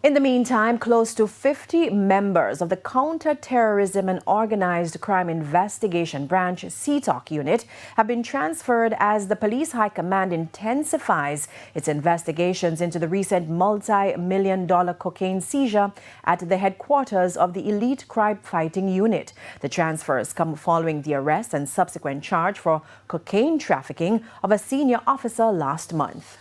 In the meantime, close to 50 members of the Counter-Terrorism and Organized Crime Investigation Branch CTOC unit have been transferred as the Police High Command intensifies its investigations into the recent multi-million-dollar cocaine seizure at the headquarters of the Elite Crime Fighting Unit. The transfers come following the arrest and subsequent charge for cocaine trafficking of a senior officer last month.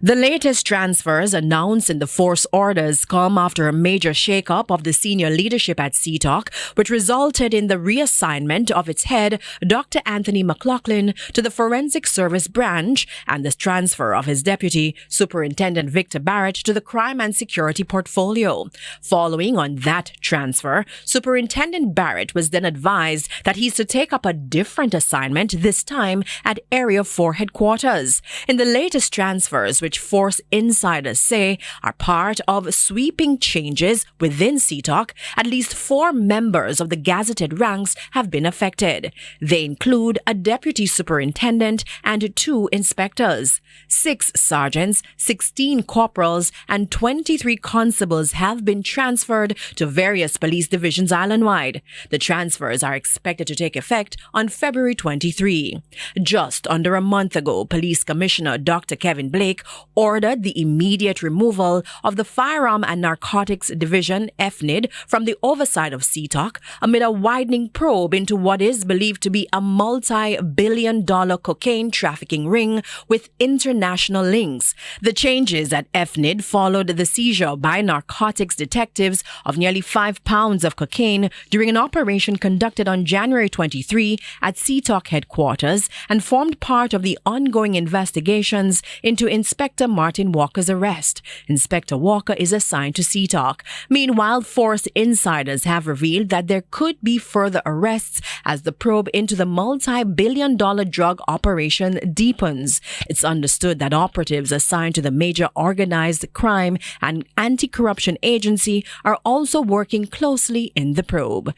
The latest transfers announced in the force orders come after a major shakeup of the senior leadership at CTOC, which resulted in the reassignment of its head, Dr. Anthony McLaughlin, to the Forensic Service Branch and the transfer of his deputy, Superintendent Victor Barrett, to the Crime and Security Portfolio. Following on that transfer, Superintendent Barrett was then advised that he's to take up a different assignment, this time at Area 4 headquarters. In the latest transfers, which force insiders say are part of sweeping changes within CTOC, at least 4 members of the gazetted ranks have been affected. They include a deputy superintendent and 2 inspectors. 6 sergeants, 16 corporals, and 23 constables have been transferred to various police divisions island-wide. The transfers are expected to take effect on February 23. Just under a month ago, Police Commissioner Dr. Kevin Blake ordered the immediate removal of the Firearm and Narcotics Division, FNID, from the oversight of CTOC amid a widening probe into what is believed to be a multi-billion-dollar cocaine trafficking ring with international links. The changes at FNID followed the seizure by narcotics detectives of nearly 5 pounds of cocaine during an operation conducted on January 23 at CTOC headquarters and formed part of the ongoing investigations into Inspector Martin Walker's arrest. Inspector Walker is assigned to CTOC. Meanwhile, force insiders have revealed that there could be further arrests as the probe into the multi-billion-dollar drug operation deepens. It's understood that operatives assigned to the major organized crime and anti-corruption agency are also working closely in the probe.